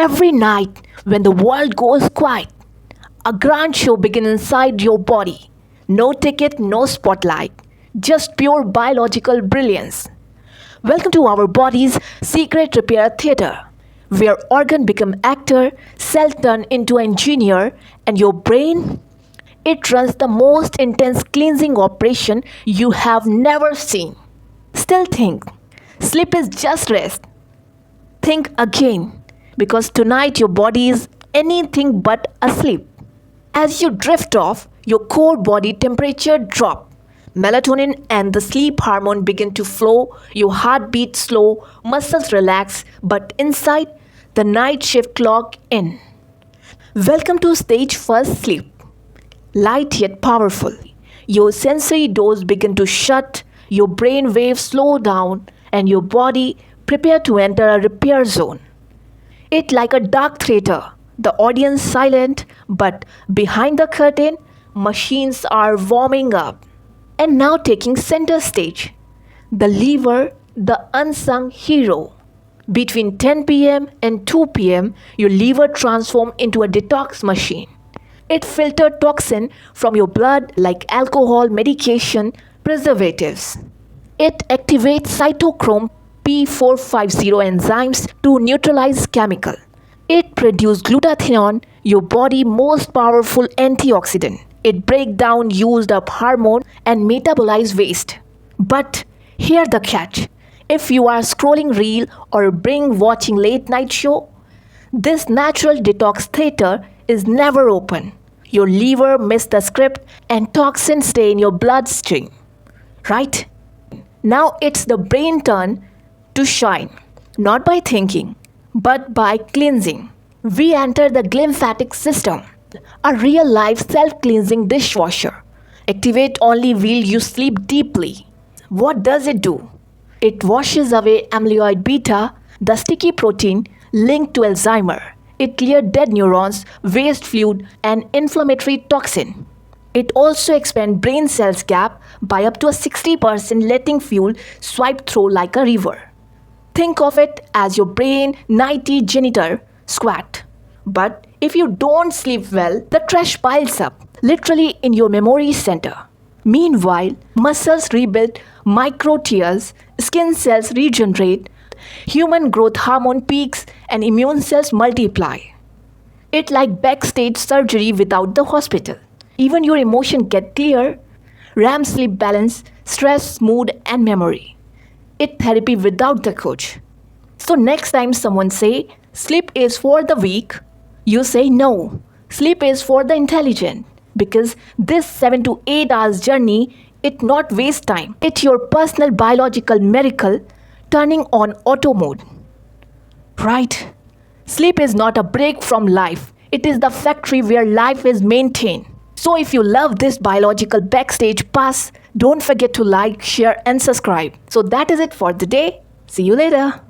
Every night, when the world goes quiet, a grand show begins inside your body. No ticket, no spotlight, just pure biological brilliance. Welcome to our body's secret repair theater, where organ become actor, cell turn into engineer, and your brain, it runs the most intense cleansing operation you have never seen. Still think, sleep is just rest. Think again, because tonight your body is anything but asleep. As you drift off, your core body temperature drop. Melatonin and the sleep hormone begin to flow, your heart beats slow, muscles relax, but inside, the night shift clock in. Welcome to stage first sleep. Light yet powerful. Your sensory doors begin to shut, your brain waves slow down, and your body prepare to enter a repair zone. It like a dark theater, the audience silent, but behind the curtain, machines are warming up. And now taking center stage, the liver, the unsung hero. Between 10 p.m. and 2 p.m., your liver transforms into a detox machine. It filters toxin from your blood like alcohol, medication, preservatives. It activates cytochrome P450 enzymes to neutralize chemical. It produces glutathione, your body's most powerful antioxidant. It breaks down used up hormone and metabolize waste. But here the catch. If you are scrolling reel or binge watching late night show, this natural detox theater is never open. Your liver missed the script and toxins stay in your bloodstream. Right? Now it's the brain turn to shine, not by thinking, but by cleansing. We enter the glymphatic system, a real-life self-cleansing dishwasher. Activate only while you sleep deeply. What does it do? It washes away amyloid beta, the sticky protein linked to Alzheimer. It clears dead neurons, waste fluid, and inflammatory toxin. It also expands brain cells gap by up to a 60%, letting fuel swipe through like a river. Think of it as your brain nighty janitor squat. But if you don't sleep well, the trash piles up, literally in your memory center. Meanwhile, muscles rebuild micro tears, skin cells regenerate, human growth hormone peaks, and immune cells multiply. It's like backstage surgery without the hospital. Even your emotions get clear. REM sleep balance, stress, mood, and memory. It's therapy without the coach. So next time someone say, sleep is for the weak, you say no, sleep is for the intelligent. Because this 7 to 8 hours journey, it not waste time. It's your personal biological miracle turning on auto mode. Right? Sleep is not a break from life. It is the factory where life is maintained. So if you love this biological backstage pass, don't forget to like, share and subscribe. So that is it for the day. See you later.